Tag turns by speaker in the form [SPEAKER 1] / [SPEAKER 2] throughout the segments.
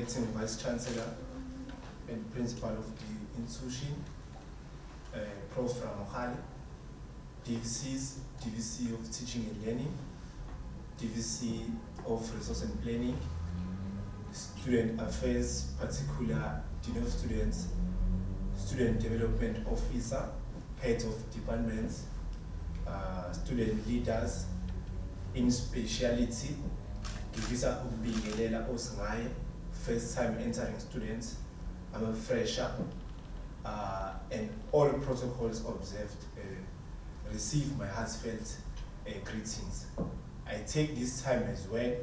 [SPEAKER 1] Acting Vice Chancellor and Principal of the institution, Prof. Ramokhale, DVC of Teaching and Learning, DVC of Resource and Planning, Student Affairs, particular Dean of Students, Student Development Officer, Heads of Departments, student leaders, in speciality, Givisa Ubingelela Osngaye, first time entering students, I'm a fresher, and all protocols observed, receive my heartfelt greetings. I take this time as well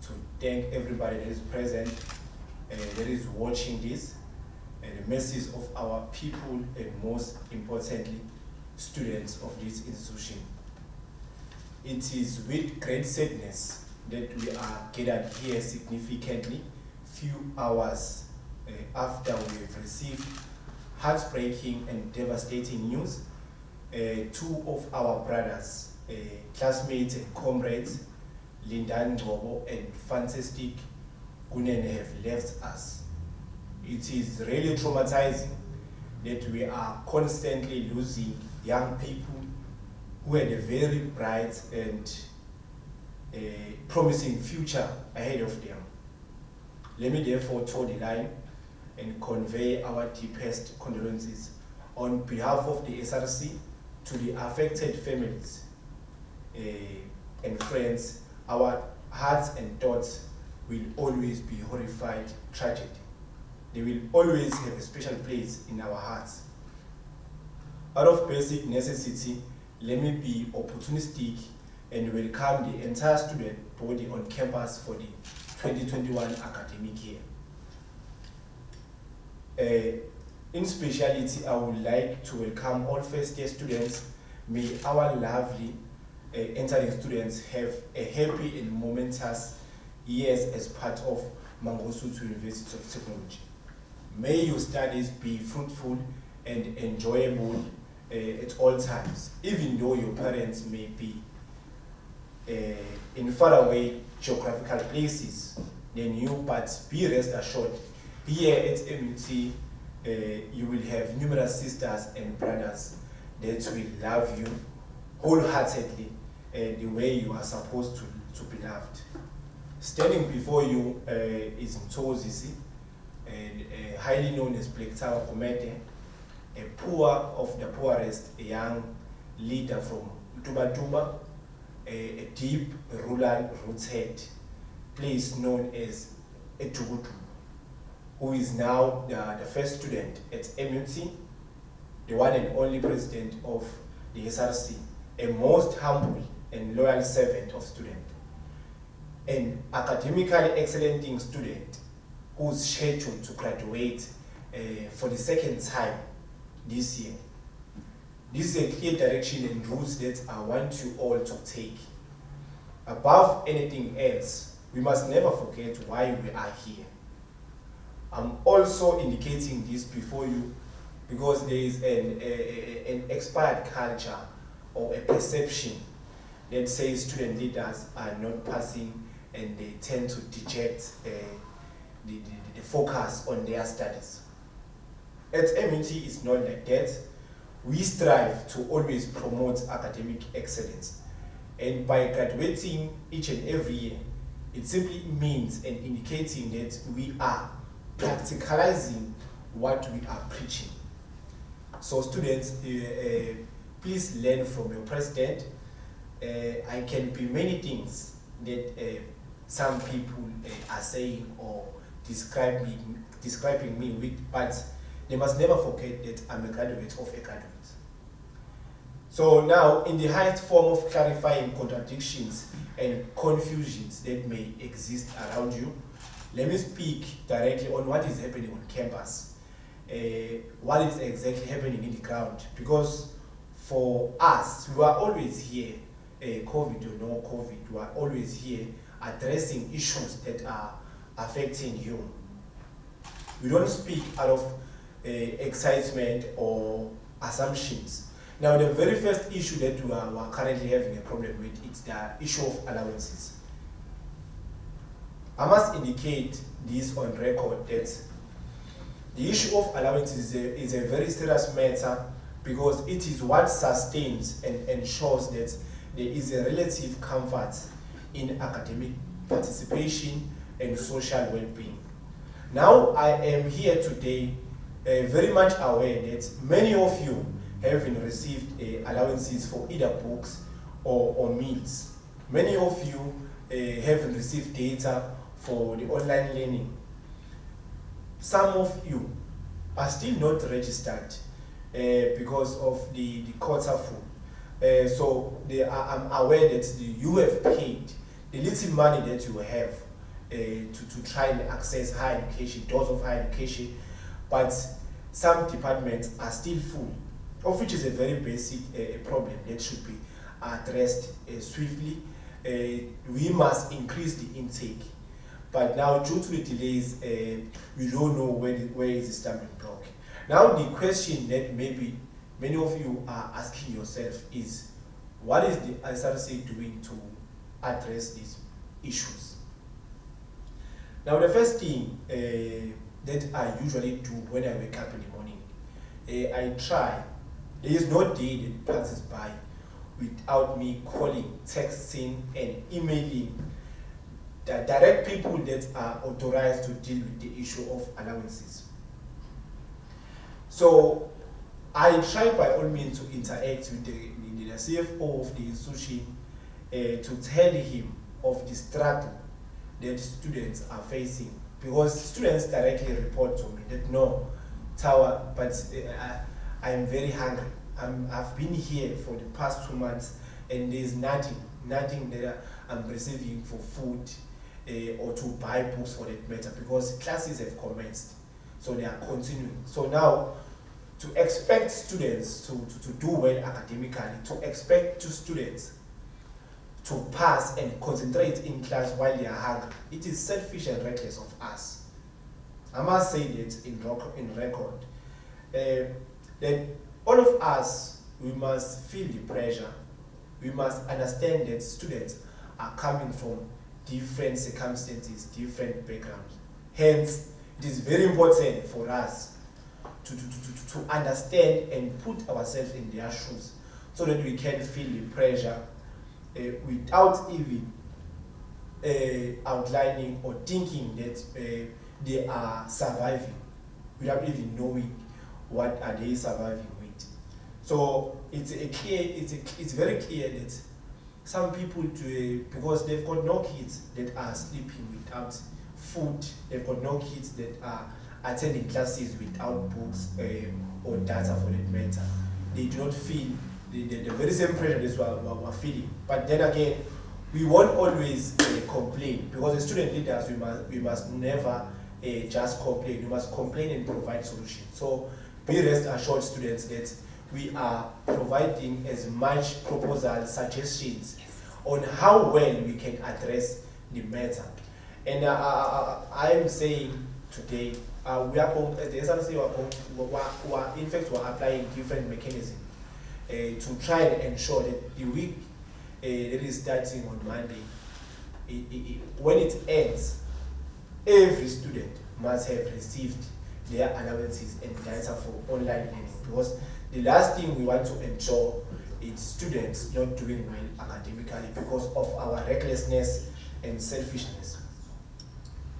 [SPEAKER 1] to thank everybody that is present, that is watching this, and the message of our people, and most importantly, students of this institution. It is with great sadness that we are gathered here significantly few hours after we have received heartbreaking and devastating news. Two of our brothers, classmates and comrades, Lindan Ngobo and Fantastic Kunene, have left us. It is really traumatizing that we are constantly losing young people who had a very bright and promising future ahead of them. Let me therefore toe the line and convey our deepest condolences on behalf of the SRC to the affected families and friends. Our hearts and thoughts will always be horrified tragedy. They will always have a special place in our hearts. Out of basic necessity, let me be opportunistic and welcome the entire student body on campus for the 2021 academic year. In speciality, I would like to welcome all first year students. May our lovely entering students have a happy and momentous years as part of Mangosuthu University of Technology. May your studies be fruitful and enjoyable at all times, even though your parents may be in faraway geographical places than you, but be rest assured, here at MUT, you will have numerous sisters and brothers that will love you wholeheartedly the way you are supposed to be loved. Standing before you is Mtozisi, and highly known as Blektawa Komete, a poor of the poorest, a young leader from Tuba, a deep rural rooted place known as Etugutu, who is now the first student at MUT, the one and only president of the SRC, a most humble and loyal servant of student, an academically excellent student who's scheduled to graduate for the second time this year. This is a clear direction and routes that I want you all to take. Above anything else, we must never forget why we are here. I'm also indicating this before you because there is an expired culture or a perception that says student leaders are not passing and they tend to deject the focus on their studies. At MUT, it's not like that. We strive to always promote academic excellence. And by graduating each and every year, it simply means and indicating that we are practicalizing what we are preaching. So students, please learn from your president. I can be many things that some people are saying or describing me with, but they must never forget that I'm a graduate of a graduate. So now, in the highest form of clarifying contradictions and confusions that may exist around you, let me speak directly on what is happening on campus, what is exactly happening in the ground, because for us, we are always here, COVID or no COVID, we are always here addressing issues that are affecting you. We don't speak out of excitement or assumptions. Now, the very first issue that we are currently having a problem with is the issue of allowances. I must indicate this on record that the issue of allowances is a very serious matter, because it is what sustains and ensures that there is a relative comfort in academic participation and social well-being. Now, I am here today very much aware that many of you have received allowances for either books or meals. Many of you have received data for the online learning. Some of you are still not registered because of the quota full. So I'm aware that you have paid the little money that you have to try and access higher education, doors of higher education, but some departments are still full, of which is a very basic problem that should be addressed swiftly. We must increase the intake, but now due to the delays, we don't know where is the stumbling block. Now the question that maybe many of you are asking yourself is, what is the Src doing to address these issues? Now the first thing that I usually do when I wake up in the morning, I try, there is no day that passes by without me calling, texting and emailing the direct people that are authorized to deal with the issue of allowances. So I try by all means to interact with the CFO of the institution to tell him of the struggle that students are facing, because students directly report to me that no, Tower, but I'm very hungry. I've been here for the past 2 months and there's nothing that I'm receiving for food or to buy books for that matter, because classes have commenced, so they are continuing. So now, to expect students to do well academically, to expect students to pass and concentrate in class while they are hungry, it is selfish and reckless of us. I must say that in record, that all of us, we must feel the pressure. We must understand that students are coming from different circumstances, different backgrounds. Hence, it is very important for us to understand and put ourselves in their shoes, so that we can feel the pressure without even outlining or thinking that they are surviving, without even knowing what are they surviving with. So it's very clear that some people, because they've got no kids that are sleeping without food, they've got no kids that are attending classes without books or data for that matter, they do not feel the very same pressure as we're feeling. But then again, we won't always complain, because as student leaders, we must never just complain. We must complain and provide solutions. So be rest assured, students, that we are providing as much proposal suggestions on how well we can address the matter. And I am saying today, we are going, the SRC in fact, we're applying different mechanisms to try and ensure that the week that is starting on Monday, when it ends, every student must have received their allowances and data for online learning, because the last thing we want to ensure is students not doing well academically because of our recklessness and selfishness.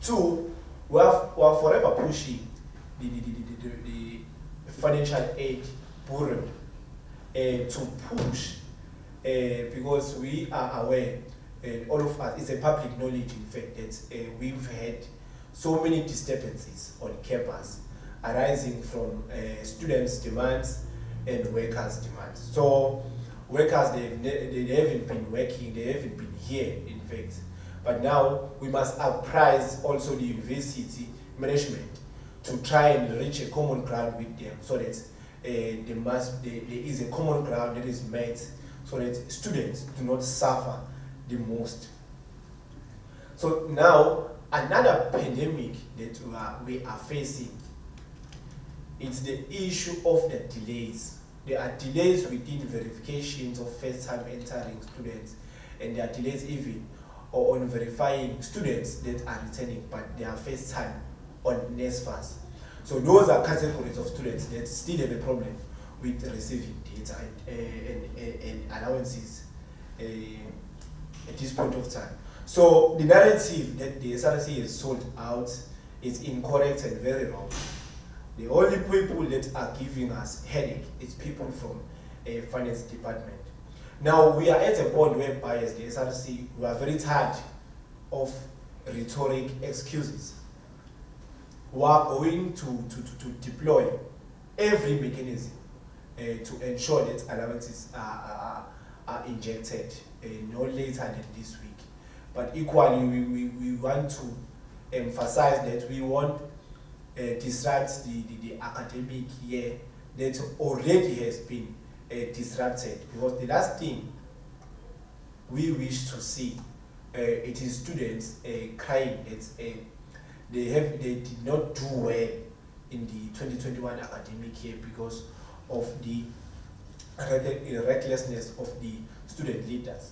[SPEAKER 1] Two, we are forever pushing the financial aid bureau to push, because we are aware, all of us, it's a public knowledge in fact, that we've had so many disturbances on campus arising from students' demands and workers' demands. So workers, they haven't been working, they haven't been here in fact. But now we must apprise also the university management to try and reach a common ground with them, so that there is a common ground that is met, so that students do not suffer the most. So now, another pandemic that we are facing, it's the issue of the delays. There are delays within verifications of first-time entering students, and there are delays even or on verifying students that are returning, but they are first time on NSFAS. So those are categories of students that still have a problem with receiving data and allowances at this point of time. So the narrative that the SRC has sold out is incorrect and very wrong. The only people that are giving us headache is people from a finance department. Now we are at a point whereby as the SRC, we are very tired of rhetoric excuses. We are going to deploy every mechanism to ensure that allowances are injected no later than this week. But equally, we want to emphasize that we won't disrupt the academic year that already has been disrupted, because the last thing we wish to see it is students crying that they did not do well in the 2021 academic year because of the recklessness of the student leaders.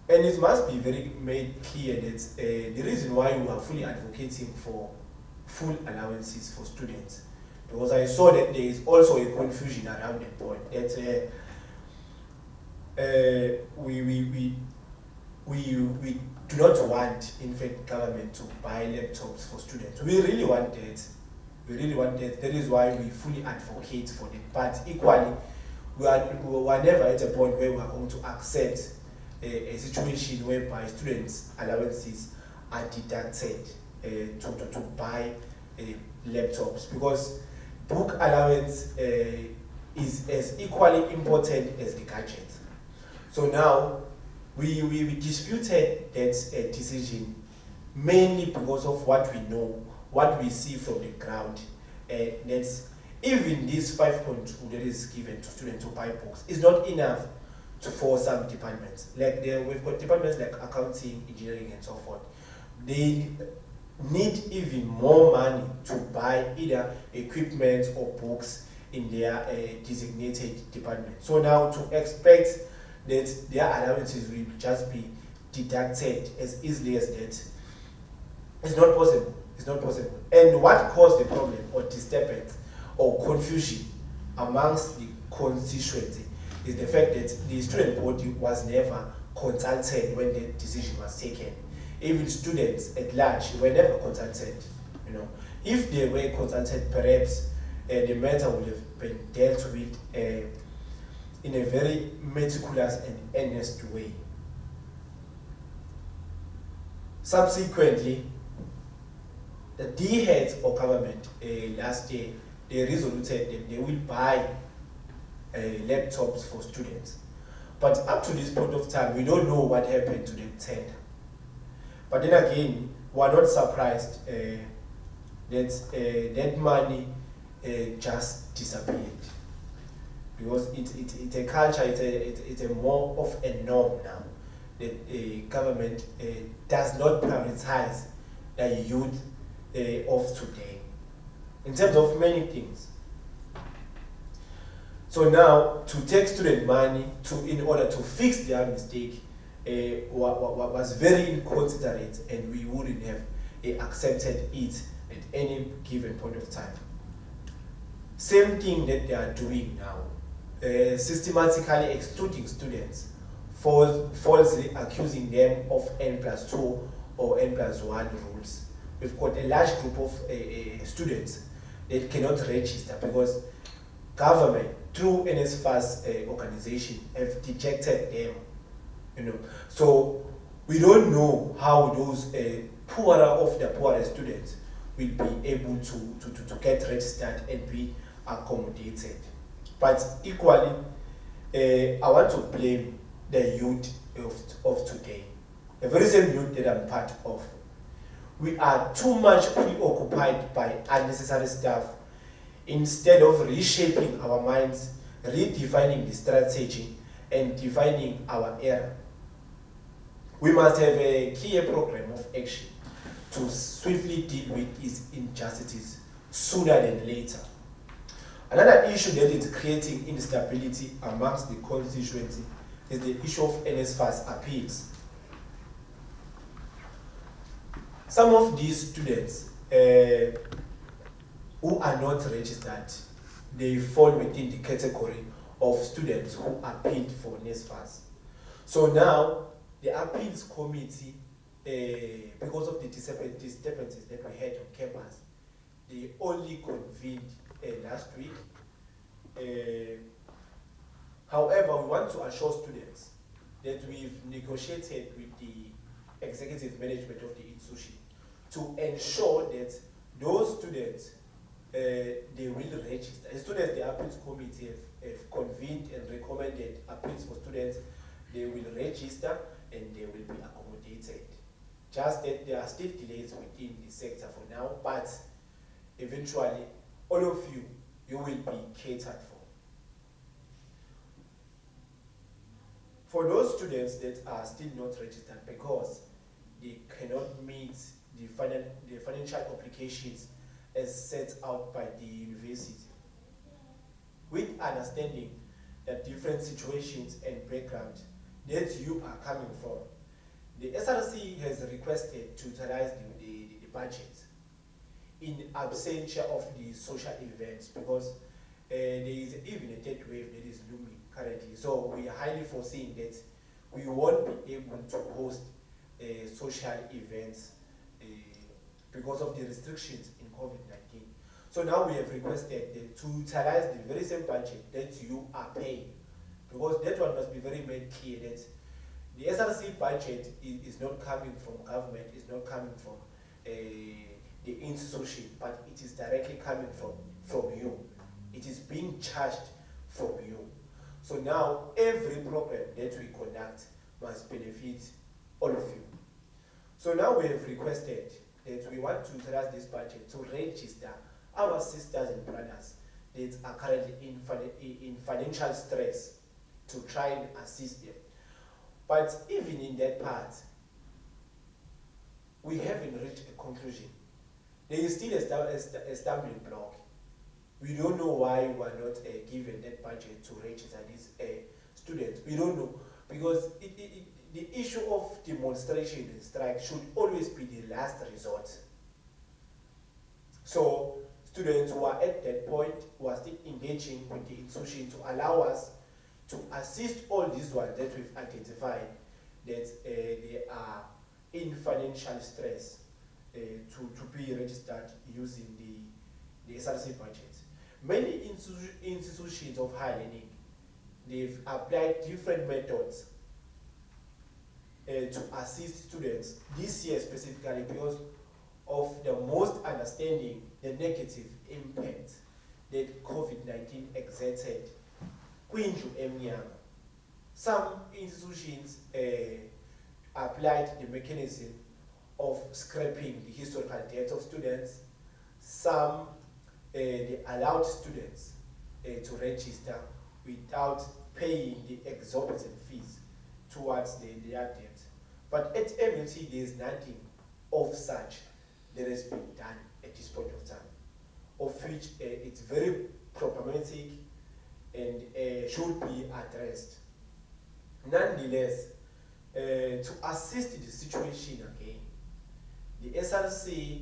[SPEAKER 1] And it must be very made clear that the reason why we are fully advocating for full allowances for students, because I saw that there is also a confusion around the point that we do not want, in fact, government to buy laptops for students. We really want that. That is why we fully advocate for it. But equally, we are never at a point where we are going to accept a situation whereby students' allowances are deducted to buy laptops, because book allowance is as equally important as the gadget. So now we disputed that decision mainly because of what we know, what we see from the ground. That's even this 5.2 that is given to students to buy books is not enough for some departments. Like we've got departments like accounting, engineering, and so forth. They need even more money to buy either equipment or books in their designated department. So now to expect that their allowances will just be deducted as easily as that, it's not possible. It's not possible. And what caused the problem or disturbance or confusion amongst the constituency is the fact that the student body was never consulted when the decision was taken. Even students at large were never consulted. If they were consulted, perhaps the matter would have been dealt with in a very meticulous and earnest way. Subsequently, the D heads of government last year, they resoluted that they will buy laptops for students. But up to this point of time, we don't know what happened to the tender. But then again, we are not surprised that that money just disappeared, because it's a culture, it's a more of a norm now that government does not prioritize the youth of today in terms of many things. So now to take student money in order to fix their mistake was very inconsiderate, and we wouldn't have accepted it at any given point of time. Same thing that they are doing now, systematically excluding students, falsely accusing them of N+2 or N+1 rules. We've got a large group of students that cannot register because government, through NSFAS organization, have dejected them. So we don't know how those poorer of the poorest students will be able to get registered and be accommodated. But equally, I want to blame the youth of today, the very same youth that I'm part of. We are too much preoccupied by unnecessary stuff instead of reshaping our minds, redefining the strategy, and defining our era. We must have a clear program of action to swiftly deal with these injustices sooner than later. Another issue that is creating instability amongst the constituency is the issue of NSFAS appeals. Some of these students who are not registered, they fall within the category of students who appealed for NSFAS. So now, the appeals committee, because of the disturbances that we had on campus, they only convened last week. However, we want to assure students that we've negotiated with the executive management of the institution to ensure that those students, they will register. The students, the appeals committee have convened and recommended appeals for students. They will register and they will be accommodated. Just that there are still delays within the sector for now, but eventually all of you will be catered for. For those students that are still not registered because they cannot meet the financial obligations as set out by the university, with understanding that different situations and background that you are coming from, the SRC has requested to utilize the budget in absentia of the social events, because there is even a third wave that is looming currently. So we are highly foreseeing that we won't be able to host social events because of the restrictions in COVID-19. So now we have requested to utilize the very same budget that you are paying, because that one must be very made clear that the SRC budget is not coming from government, is not coming from the institution, but it is directly coming from you. It is being charged from you. So now every program that we conduct must benefit all of you. So now we have requested that we want to utilize this budget to register our sisters and brothers that are currently in financial stress, to try and assist them. But even in that part, we haven't reached a conclusion. There is still a stumbling block. We don't know why we are not given that budget to register these students. We don't know, because the issue of demonstration and strike should always be the last resort. So students who are at that point, who are still engaging with the institution to allow us to assist all these ones that we've identified that they are in financial stress, to be registered using the SRC budget. Many institutions of higher learning, they've applied different methods to assist students this year specifically, because of the most understanding the negative impact that COVID-19 exerted kwindlu emnyama. Some institutions applied the mechanism of scrapping the historical debt of students. Some they allowed students to register without paying the exorbitant fees towards their debt. But at MUT, there is nothing of such that has been done at this point of time, of which it's very problematic and should be addressed. Nonetheless, to assist the situation again, the SRC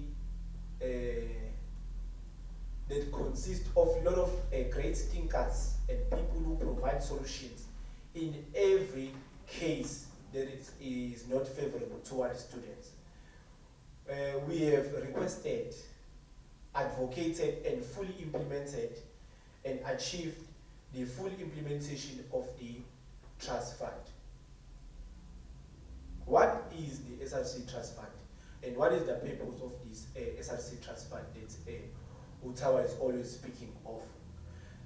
[SPEAKER 1] that consists of a lot of great thinkers and people who provide solutions in every case that it is not favorable towards students. We have requested, advocated, and fully implemented and achieved the full implementation of the trust fund. What is the SRC trust fund, and what is the purpose of this SRC trust fund that Utawa is always speaking of?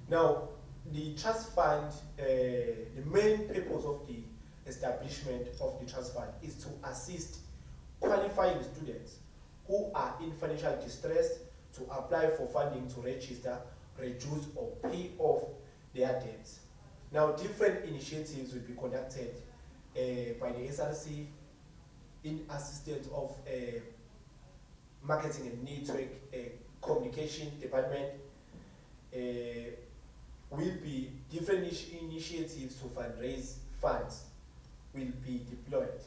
[SPEAKER 1] Now, the trust fund, the main purpose of the establishment of the trust fund is to assist qualifying students who are in financial distress to apply for funding to register, reduce, or pay off their debts. Now, different initiatives will be conducted by the SRC in assistance of marketing and network communication department. Will be different initiatives to fundraise funds will be deployed.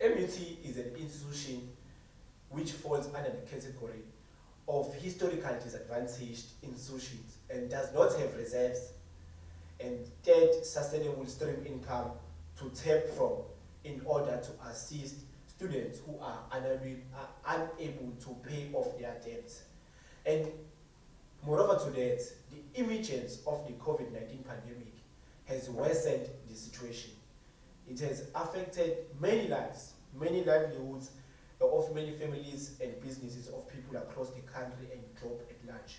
[SPEAKER 1] MUT is an institution which falls under the category of historically disadvantaged institutions and does not have reserves and third sustainable stream income to tap from in order to assist students who are unable to pay off their debts. And moreover to that, the emergence of the COVID-19 pandemic has worsened the situation. It has affected many lives, many livelihoods of many families and businesses of people across the country and globe at large.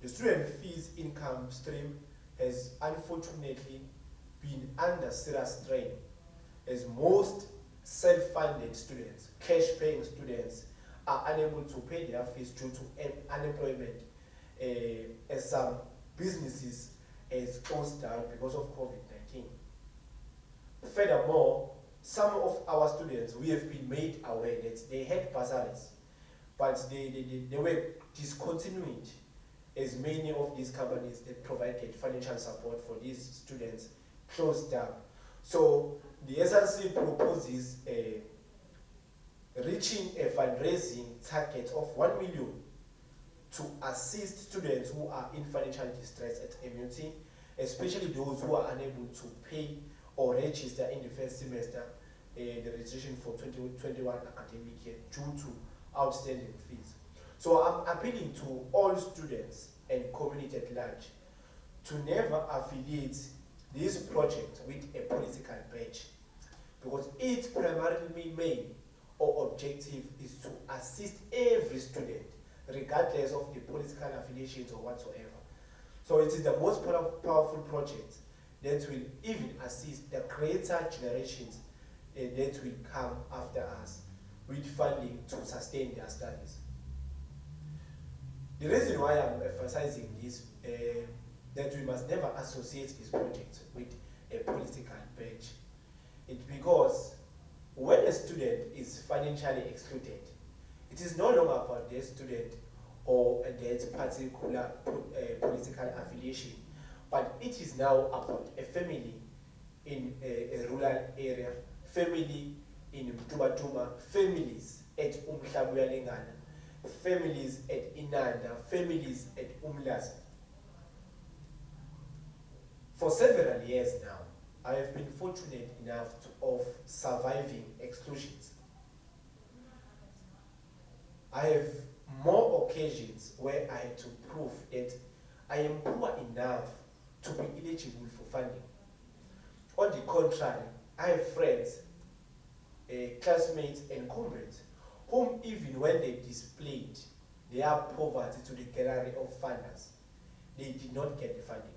[SPEAKER 1] The student fees income stream has unfortunately been under serious strain as most self-funded students, cash-paying students, are unable to pay their fees due to unemployment as some businesses has closed down because of COVID-19. Furthermore, some of our students, we have been made aware that they had bursaries, but they were discontinued as many of these companies that provided financial support for these students closed down. So the SRC proposes reaching a fundraising target of 1 million to assist students who are in financial distress at MUT, especially those who are unable to pay or register in the first semester the registration for 2021 academic year due to outstanding fees. So I'm appealing to all students and community at large to never affiliate this project with a political badge, because its primary main or objective is to assist every student regardless of the political affiliations or whatsoever. So it is the most powerful project that will even assist the greater generations that will come after us with funding to sustain their studies. The reason why I'm emphasizing this, that we must never associate this project with a political badge, it's because when a student is financially excluded, it is no longer about the student or that particular political affiliation, but it is now about a family in a rural area, family in Mtubatuma, families at Umhlabuyalingana, families at Inanda, families at Umlazi. For several years now, I have been fortunate enough of surviving exclusions. I have more occasions where I had to prove that I am poor enough to be eligible for funding. On the contrary, I have friends, classmates and comrades whom even when they displayed their poverty to the gallery of funders, they did not get the funding.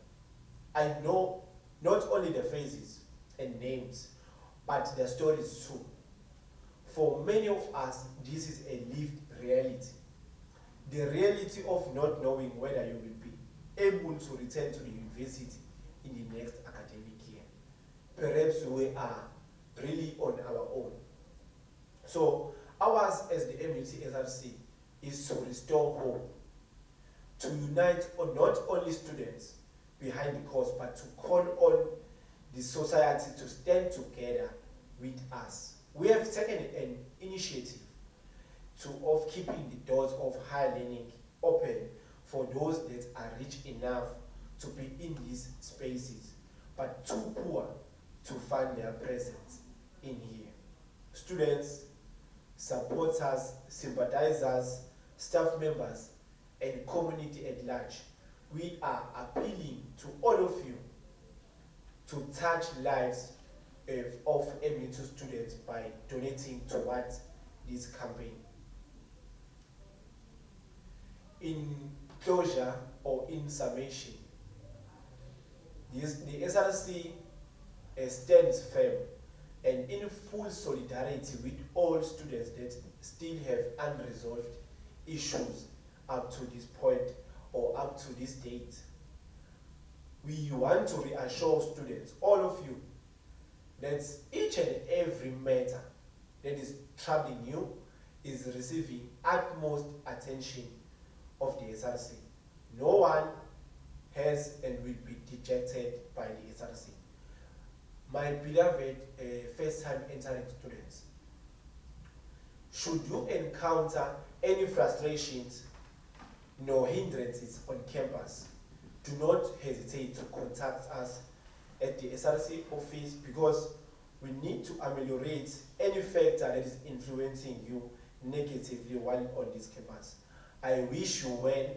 [SPEAKER 1] I know not only the faces and names, but the stories too. For many of us, this is a lived reality. The reality of not knowing whether you will be able to return to the university in the next academic year. Perhaps we are really on our own. So ours as the MUT SRC is to restore hope, to unite not only students behind the cause, but to call on the society to stand together with us. We have taken an initiative of keeping the doors of higher learning open for those that are rich enough to be in these spaces, but too poor to find their presence in here. Students, supporters, sympathizers, staff members, and community at large, we are appealing to all of you to touch lives of MUT students by donating towards this campaign. In closure or in summation, the SRC stands firm and in full solidarity with all students that still have unresolved issues up to this point or up to this date. We want to reassure students, all of you, that each and every matter that is troubling you is receiving utmost attention of the SRC. No one has and will be dejected by the SRC. My beloved first-time entering students, should you encounter any frustrations nor hindrances on campus, do not hesitate to contact us at the SRC office, because we need to ameliorate any factor that is influencing you negatively while on this campus. I wish you well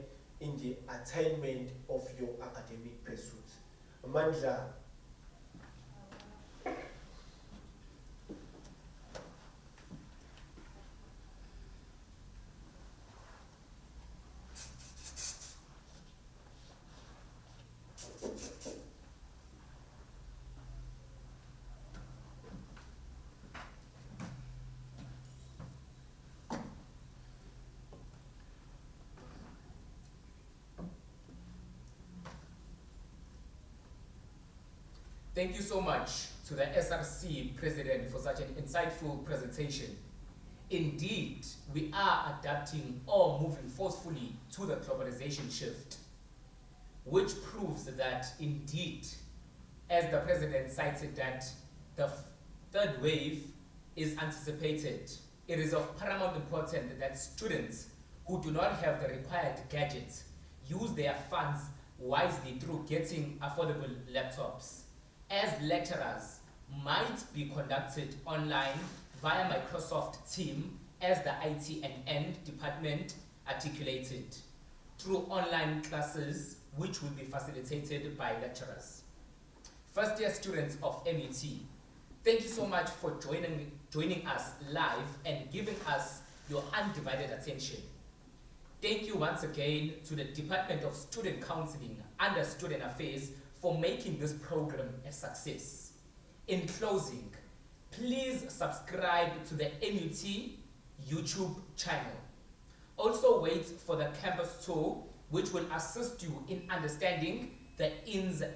[SPEAKER 1] in the attainment of your academic pursuits. Mandla.
[SPEAKER 2] Thank you so much to the Src President for such an insightful presentation. Indeed, we are adapting or moving forcefully to the globalization shift, which proves that indeed, as the President cited, that the third wave is anticipated. It is of paramount importance that students who do not have the required gadgets use their funds wisely through getting affordable laptops, as lecturers might be conducted online via Microsoft Teams, as the IT&N department articulated, through online classes which will be facilitated by lecturers. First year students of MUT, thank you so much for joining us live and giving us your undivided attention. Thank you once again to the Department of Student Counseling under Student Affairs for making this program a success. In closing, please subscribe to the MUT YouTube channel. Also wait for the campus tour, which will assist you in understanding the ins and